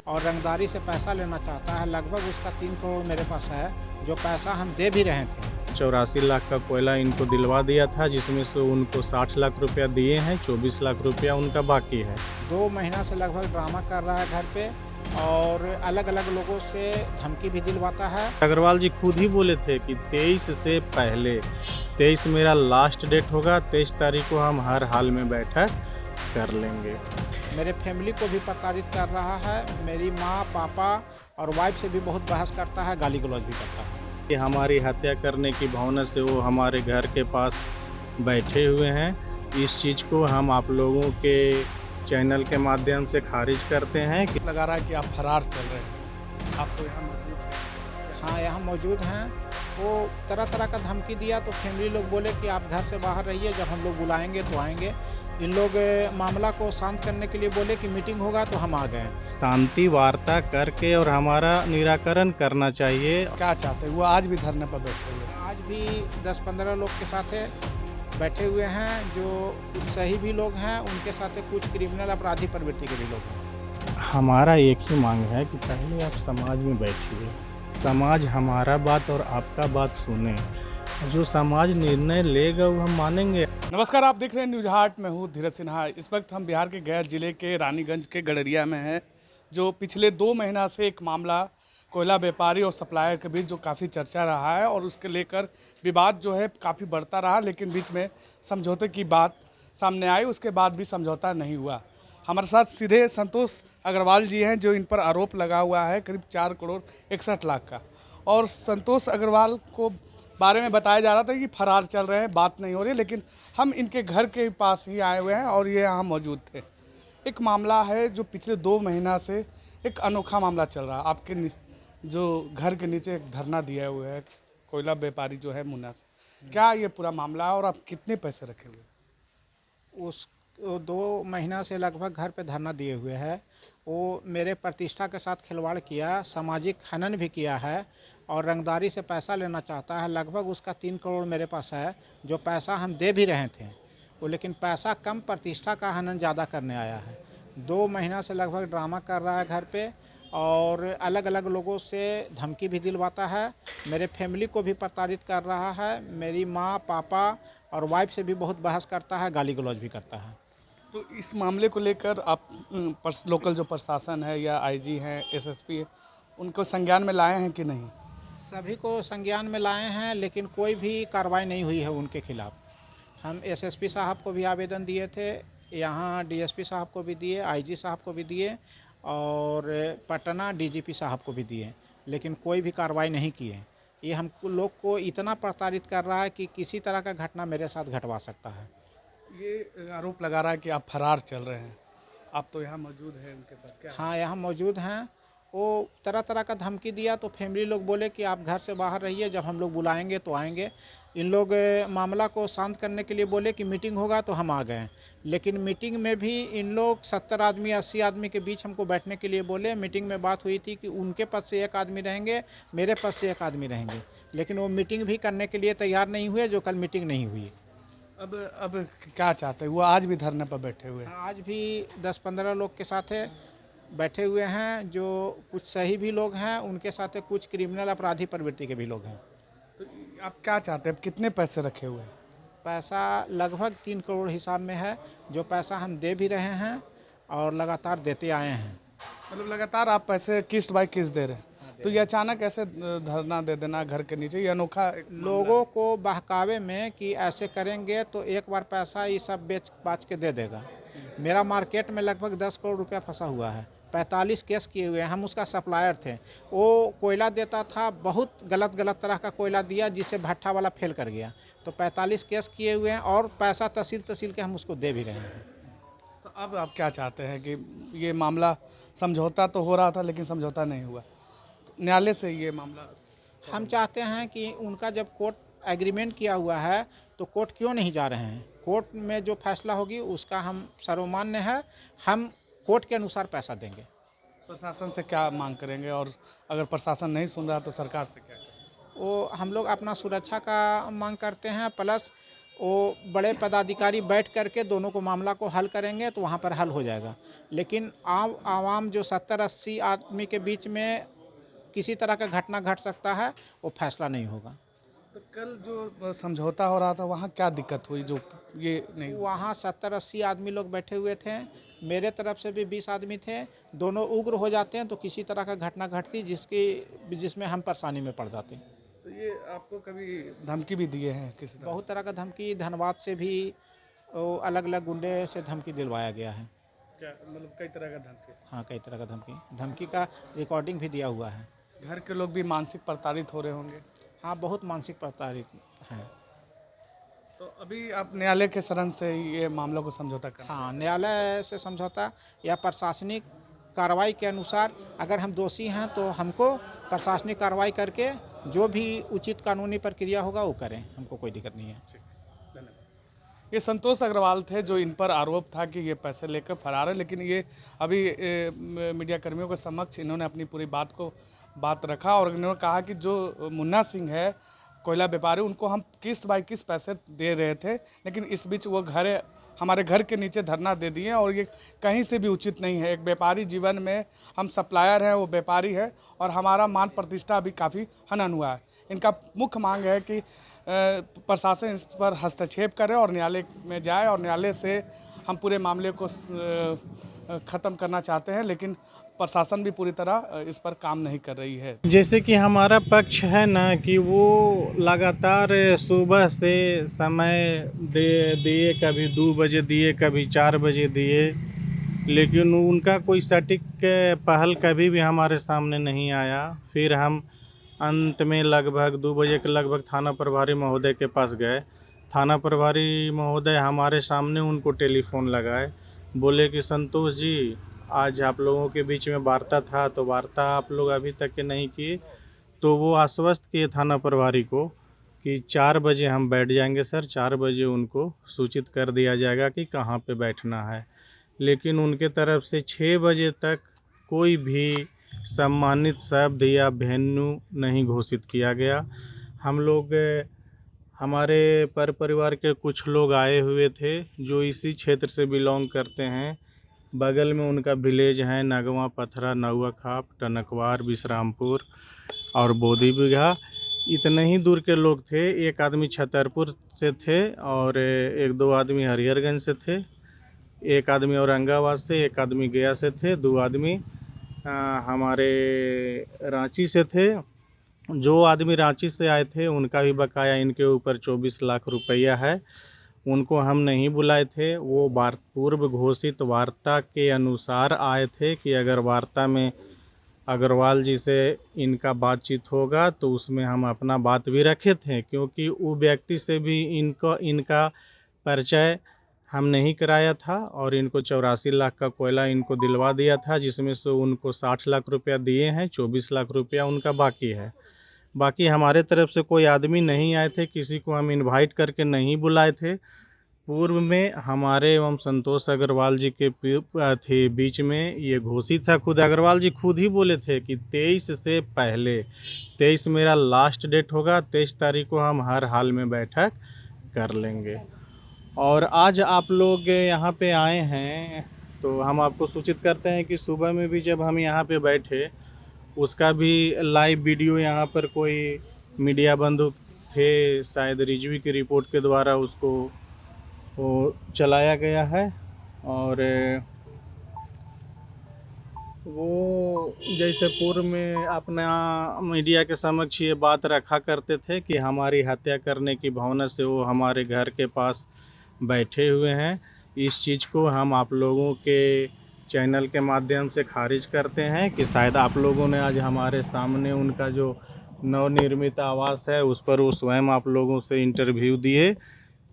और रंगदारी से पैसा लेना चाहता है। लगभग उसका 3 करोड़ मेरे पास है, जो पैसा हम दे भी रहे थे। 84 लाख का कोयला इनको दिलवा दिया था, जिसमें से उनको 60 लाख रुपया दिए हैं, 24 लाख रुपया उनका बाकी है। 2 महीना से लगभग ड्रामा कर रहा है घर पे और अलग अलग लोगों से धमकी भी दिलवाता है। अग्रवाल जी खुद ही बोले थे कि 23 से पहले, 23 मेरा लास्ट डेट होगा, 23 तारीख को हम हर हाल में बैठक कर लेंगे। मेरे फैमिली को भी प्रताड़ित कर रहा है। मेरी माँ, पापा और वाइफ से भी बहुत बहस करता है, गाली गलौज भी करता है। कि हमारी हत्या करने की भावना से वो हमारे घर के पास बैठे हुए हैं। इस चीज़ को हम आप लोगों के चैनल के माध्यम से खारिज करते हैं कि लगा रहा है कि आप फरार चल रहे हैं। आप तो यहाँ मौजूद हैं। हाँ, यहाँ मौजूद हैं। वो तरह तरह का धमकी दिया तो फैमिली लोग बोले कि आप घर से बाहर रहिए, जब हम लोग बुलाएंगे तो आएंगे। इन लोग मामला को शांत करने के लिए बोले कि मीटिंग होगा, तो हम आ गए। शांति वार्ता करके और हमारा निराकरण करना चाहिए। क्या चाहते हैं? वो आज भी धरने पर बैठे हुए हैं। आज भी 10-15 लोग के साथ बैठे हुए हैं, जो कुछ सही भी लोग हैं, उनके साथ कुछ क्रिमिनल अपराधी प्रवृत्ति के भी लोग हैं। हमारा एक ही मांग है कि पहले आप समाज में बैठिए, समाज हमारा बात और आपका बात सुने, जो समाज निर्णय लेगा वो हम मानेंगे। नमस्कार, आप देख रहे हैं न्यूज हाट। मैं हूँ धीरज सिन्हा। इस वक्त हम बिहार के गया जिले के रानीगंज के गडरिया में हैं, जो पिछले 2 महीना से एक मामला कोयला व्यापारी और सप्लायर के बीच जो काफ़ी चर्चा रहा है और उसके लेकर विवाद जो है काफ़ी बढ़ता रहा, लेकिन बीच में समझौते की बात सामने आई। उसके बाद भी समझौता नहीं हुआ। हमारे साथ सीधे संतोष अग्रवाल जी हैं, जो इन पर आरोप लगा हुआ है करीब 4 करोड़ 61 लाख का। और संतोष अग्रवाल को बारे में बताया जा रहा था कि फरार चल रहे हैं, बात नहीं हो रही, लेकिन हम इनके घर के पास ही आए हुए हैं और ये यहाँ मौजूद थे। एक मामला है जो पिछले 2 महीना से एक अनोखा मामला चल रहा है। आपके जो घर के नीचे एक धरना दिया हुआ है कोयला व्यापारी जो है मुन्ना से, क्या ये पूरा मामला है और आप कितने पैसे रखे हुए? उस 2 महीना से लगभग घर पे धरना दिए हुए है। वो मेरे प्रतिष्ठा के साथ खिलवाड़ किया, सामाजिक खनन भी किया है और रंगदारी से पैसा लेना चाहता है। लगभग उसका 3 करोड़ मेरे पास है, जो पैसा हम दे भी रहे थे। वो लेकिन पैसा कम, प्रतिष्ठा का हनन ज़्यादा करने आया है। 2 महीना से लगभग ड्रामा कर रहा है घर पे और अलग अलग लोगों से धमकी भी दिलवाता है। मेरे फैमिली को भी प्रताड़ित कर रहा है। मेरी माँ, पापा और वाइफ से भी बहुत बहस करता है, गाली गलौज भी करता है। तो इस मामले को लेकर आप लोकल जो प्रशासन है या आईजी हैं, एसएसपी है, उनको संज्ञान में लाए हैं कि नहीं? सभी को संज्ञान में लाए हैं, लेकिन कोई भी कार्रवाई नहीं हुई है उनके खिलाफ। हम एसएसपी साहब को भी आवेदन दिए थे, यहाँ डीएसपी साहब को भी दिए, आईजी साहब को भी दिए और पटना डीजीपी साहब को भी दिए, लेकिन कोई भी कार्रवाई नहीं किए। ये हम लोग को इतना प्रताड़ित कर रहा है कि किसी तरह का घटना मेरे साथ घटवा सकता है। ये आरोप लगा रहा है कि आप फरार चल रहे हैं। आप तो यहाँ मौजूद हैं उनके पास, क्या? हाँ, यहाँ मौजूद हैं। वो तरह तरह का धमकी दिया तो फैमिली लोग बोले कि आप घर से बाहर रहिए, जब हम लोग बुलाएंगे तो आएंगे। इन लोग मामला को शांत करने के लिए बोले कि मीटिंग होगा, तो हम आ गए। लेकिन मीटिंग में भी इन लोग 70 आदमी 80 आदमी के बीच हमको बैठने के लिए बोले। मीटिंग में बात हुई थी कि उनके पद से 1 आदमी रहेंगे, मेरे पद से 1 आदमी रहेंगे, लेकिन वो मीटिंग भी करने के लिए तैयार नहीं हुए, जो कल मीटिंग नहीं हुई। अब क्या चाहते हैं? वो आज भी धरने पर बैठे हुए हैं। आज भी 10-15 लोग के साथ बैठे हुए हैं, जो कुछ सही भी लोग हैं, उनके साथ कुछ क्रिमिनल अपराधी प्रवृत्ति के भी लोग हैं। तो आप क्या चाहते हैं? अब कितने पैसे रखे हुए हैं? पैसा लगभग 3 करोड़ हिसाब में है, जो पैसा हम दे भी रहे हैं और लगातार देते आए हैं। मतलब लगातार आप पैसे किस्त बाय किस्त दे रहे हैं। तो ये अचानक ऐसे धरना दे देना घर के नीचे, ये अनोखा लोगों को बहकावे में कि ऐसे करेंगे तो एक बार पैसा ये सब बेच बाच के दे देगा। मेरा मार्केट में लगभग 10 करोड़ रुपया फंसा हुआ है, 45 केस किए हुए हैं। हम उसका सप्लायर थे। वो कोयला देता था, बहुत गलत तरह का कोयला दिया, जिससे भट्ठा वाला फेल कर गया। तो 45 केस किए हुए हैं और पैसा तहसील के हम उसको दे भी रहे हैं। तो अब आप क्या चाहते हैं कि ये मामला, समझौता तो हो रहा था लेकिन समझौता नहीं हुआ, तो न्यायालय से ये मामला हम चाहते हैं कि उनका जब कोर्ट एग्रीमेंट किया हुआ है तो कोर्ट क्यों नहीं जा रहे हैं? कोर्ट में जो फैसला होगी उसका हम सर्वमान्य है, हम कोर्ट के अनुसार पैसा देंगे। प्रशासन से क्या मांग करेंगे? और अगर प्रशासन नहीं सुन रहा तो सरकार से क्या करेंगे? वो हम लोग अपना सुरक्षा का मांग करते हैं, प्लस वो बड़े पदाधिकारी बैठ करके दोनों को मामला को हल करेंगे तो वहाँ पर हल हो जाएगा। लेकिन आवाम जो 70-80 आदमी के बीच में किसी तरह का घटना घट सकता है, वो फैसला नहीं होगा। तो कल जो समझौता हो रहा था वहाँ क्या दिक्कत हुई जो ये नहीं हुआ? वहाँ 70-80 आदमी लोग बैठे हुए थे, मेरे तरफ से भी 20 आदमी थे। दोनों उग्र हो जाते हैं तो किसी तरह का घटना घटती जिसमें हम परेशानी में पड़ जाते। तो ये आपको कभी धमकी भी दिए हैं किसी तरह? बहुत तरह का धमकी, धनबाद से भी अलग अलग गुंडे से धमकी दिलवाया गया है। क्या मतलब कई तरह का धमकी? हाँ, कई तरह का धमकी का रिकॉर्डिंग भी दिया हुआ है। घर के लोग भी मानसिक प्रताड़ित हो रहे होंगे। हाँ, बहुत मानसिक प्रताड़ित हैं। तो अभी आप न्यायालय के शरण से ये मामलों को समझौता कर? हाँ, न्यायालय से समझौता या प्रशासनिक कार्रवाई के अनुसार अगर हम दोषी हैं तो हमको प्रशासनिक कार्रवाई करके जो भी उचित कानूनी प्रक्रिया होगा वो करें, हमको कोई दिक्कत नहीं है। धन्यवाद। ये संतोष अग्रवाल थे जो इन पर आरोप था कि ये पैसे लेकर फरार है, लेकिन ये अभी मीडिया कर्मियों के समक्ष इन्होंने अपनी पूरी बात रखा और इन्होंने कहा कि जो मुन्ना सिंह है कोयला व्यापारी, उनको हम किस्त बाई किस्त पैसे दे रहे थे, लेकिन इस बीच वो हमारे घर के नीचे धरना दे दिए और ये कहीं से भी उचित नहीं है। एक व्यापारी जीवन में हम सप्लायर हैं, वो व्यापारी है और हमारा मान प्रतिष्ठा अभी काफ़ी हनन हुआ है। इनका मुख्य मांग है कि प्रशासन इस पर हस्तक्षेप करे और न्यायालय में जाए और न्यायालय से हम पूरे मामले को ख़त्म करना चाहते हैं, लेकिन प्रशासन भी पूरी तरह इस पर काम नहीं कर रही है। जैसे कि हमारा पक्ष है ना कि वो लगातार सुबह से समय दिए, कभी 2 बजे दिए, कभी 4 बजे दिए, लेकिन उनका कोई सटीक पहल कभी भी हमारे सामने नहीं आया। फिर हम अंत में लगभग 2 बजे के लगभग थाना प्रभारी महोदय के पास गए। थाना प्रभारी महोदय हमारे सामने उनको टेलीफोन लगाए, बोले कि संतोष जी, आज आप लोगों के बीच में वार्ता था, तो वार्ता आप लोग अभी तक के नहीं किए। तो वो आश्वस्त किए थाना प्रभारी को कि 4 बजे हम बैठ जाएंगे सर, 4 बजे उनको सूचित कर दिया जाएगा कि कहाँ पे बैठना है। लेकिन उनके तरफ से 6 बजे तक कोई भी सम्मानित शब्द या वेन्यू नहीं घोषित किया गया। हम लोग, हमारे परिवार के कुछ लोग आए हुए थे जो इसी क्षेत्र से बिलोंग करते हैं। बगल में उनका विलेज है नगवा, पथरा, नौआ खाप, टनकवार, विश्रामपुर और बोधी बिघा। इतने ही दूर के लोग थे। एक आदमी छतरपुर से थे और 1-2 आदमी हरिहरगंज से थे, एक आदमी औरंगाबाद से, एक आदमी गया से थे, 2 आदमी हमारे रांची से थे। जो आदमी रांची से आए थे उनका भी बकाया इनके ऊपर 24 लाख रुपया है। उनको हम नहीं बुलाए थे। वो पूर्व घोषित वार्ता के अनुसार आए थे कि अगर वार्ता में अग्रवाल जी से इनका बातचीत होगा तो उसमें हम अपना बात भी रखे थे, क्योंकि वो व्यक्ति से भी इनका परिचय हम नहीं कराया था और इनको 84 लाख का कोयला इनको दिलवा दिया था, जिसमें से उनको 60 लाख रुपया दिए हैं, 24 लाख रुपया उनका बाकी है। बाकी हमारे तरफ से कोई आदमी नहीं आए थे, किसी को हम इनवाइट करके नहीं बुलाए थे। पूर्व में हमारे एवं संतोष अग्रवाल जी के बीच में ये घोषित था, खुद अग्रवाल जी खुद ही बोले थे कि 23 से पहले, 23 मेरा लास्ट डेट होगा, 23 तारीख को हम हर हाल में बैठक कर लेंगे। और आज आप लोग यहाँ पे आए हैं तो हम आपको सूचित करते हैं कि सुबह में भी जब हम यहाँ पे बैठे, उसका भी लाइव वीडियो यहाँ पर कोई मीडिया बंधु थे, शायद रिजवी की रिपोर्ट के द्वारा उसको वो चलाया गया है। और वो जैसे पूर्व में अपना मीडिया के समक्ष ये बात रखा करते थे कि हमारी हत्या करने की भावना से वो हमारे घर के पास बैठे हुए हैं, इस चीज़ को हम आप लोगों के चैनल के माध्यम से खारिज करते हैं कि शायद आप लोगों ने आज हमारे सामने उनका जो नवनिर्मित आवास है उस पर वो स्वयं आप लोगों से इंटरव्यू दिए।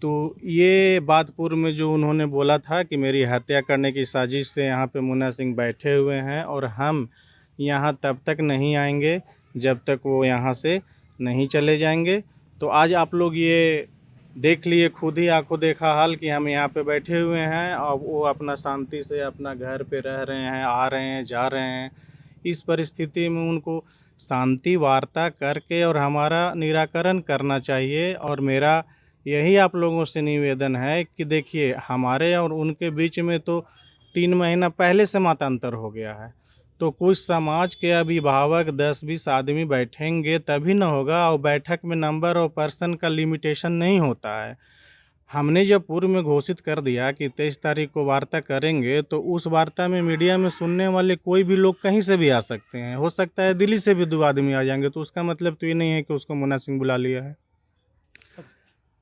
तो ये बात पूर्व में जो उन्होंने बोला था कि मेरी हत्या करने की साजिश से यहाँ पे मुन्ना सिंह बैठे हुए हैं और हम यहाँ तब तक नहीं आएंगे जब तक वो यहाँ से नहीं चले जाएंगे। तो आज आप लोग ये देख लिए, खुद ही आंखों देखा हाल कि हम यहाँ पे बैठे हुए हैं और वो अपना शांति से अपना घर पे रह रहे हैं, आ रहे हैं, जा रहे हैं। इस परिस्थिति में उनको शांति वार्ता करके और हमारा निराकरण करना चाहिए। और मेरा यही आप लोगों से निवेदन है कि देखिए हमारे और उनके बीच में तो 3 महीना पहले से मतांतर हो गया है, तो कुछ समाज के अभिभावक 10-20 आदमी बैठेंगे तभी ना होगा, और बैठक में नंबर और पर्सन का लिमिटेशन नहीं होता है। हमने जब पूर्व में घोषित कर दिया कि 23 तारीख को वार्ता करेंगे, तो उस वार्ता में मीडिया में सुनने वाले कोई भी लोग कहीं से भी आ सकते हैं, हो सकता है दिल्ली से भी 2 आदमी आ जाएंगे, तो उसका मतलब तो ये नहीं है कि उसको मुन्ना सिंह बुला लिया है।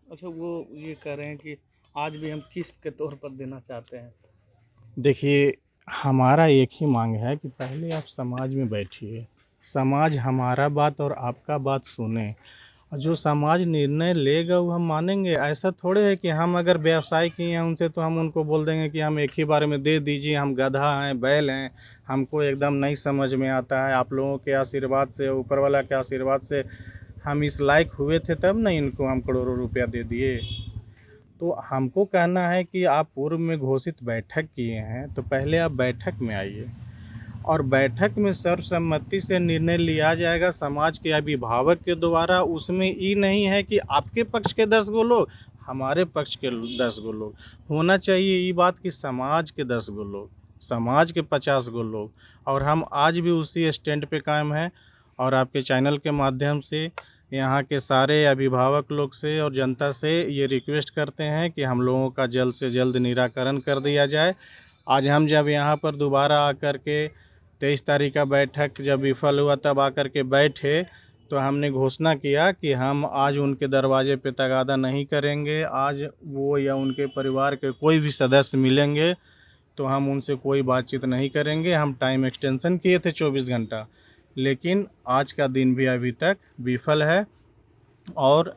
अच्छा, वो ये कह रहे हैं कि आज भी हम किस्त के तौर पर देना चाहते हैं। देखिए, हमारा एक ही मांग है कि पहले आप समाज में बैठिए, समाज हमारा बात और आपका बात सुने, और जो समाज निर्णय लेगा वो हम मानेंगे। ऐसा थोड़े है कि हम अगर व्यवसाय किए हैं उनसे तो हम उनको बोल देंगे कि हम एक ही बार में दे दीजिए, हम गधा हैं, बैल हैं, हमको एकदम नहीं समझ में आता है। आप लोगों के आशीर्वाद से, ऊपर वाला के आशीर्वाद से हम इस लायक हुए थे, तब ना इनको हम करोड़ों रुपया दे दिए। तो हमको कहना है कि आप पूर्व में घोषित बैठक किए हैं, तो पहले आप बैठक में आइए, और बैठक में सर्वसम्मति से निर्णय लिया जाएगा समाज के अभिभावक के द्वारा। उसमें ये नहीं है कि आपके पक्ष के 10 गो लोग, हमारे पक्ष के 10 गो लोग। होना चाहिए ये बात कि समाज के 10 गो लोग, समाज के 50 गो लोग। और हम आज भी उसी स्टैंड पे कायम हैं, और आपके चैनल के माध्यम से यहाँ के सारे अभिभावक लोग से और जनता से ये रिक्वेस्ट करते हैं कि हम लोगों का जल्द से जल्द निराकरण कर दिया जाए। आज हम जब यहाँ पर दोबारा आकर के 23 तारीख का बैठक जब विफल हुआ, तब आकर के बैठे, तो हमने घोषणा किया कि हम आज उनके दरवाजे पे तगादा नहीं करेंगे। आज वो या उनके परिवार के कोई भी सदस्य मिलेंगे तो हम उनसे कोई बातचीत नहीं करेंगे। हम टाइम एक्सटेंशन किए थे 24 घंटा, लेकिन आज का दिन भी अभी तक विफल है, और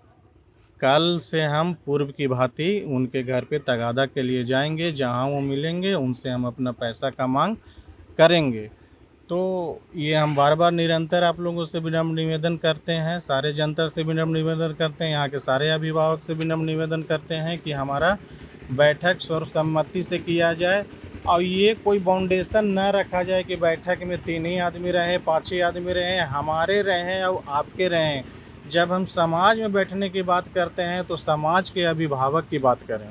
कल से हम पूर्व की भांति उनके घर पे तगादा के लिए जाएंगे। जहां वो मिलेंगे उनसे हम अपना पैसा का मांग करेंगे। तो ये हम बार बार निरंतर आप लोगों से विनम्र निवेदन करते हैं, सारे जनता से विनम्र निवेदन करते हैं, यहाँ के सारे अभिभावक से विनम्र निवेदन करते हैं कि हमारा बैठक सर्वसम्मति से किया जाए, और ये कोई बाउंडेशन न रखा जाए कि बैठक में 3 ही आदमी रहें, 5 ही आदमी रहें, हमारे रहें और आपके रहें। जब हम समाज में बैठने की बात करते हैं तो समाज के अभिभावक की बात करें।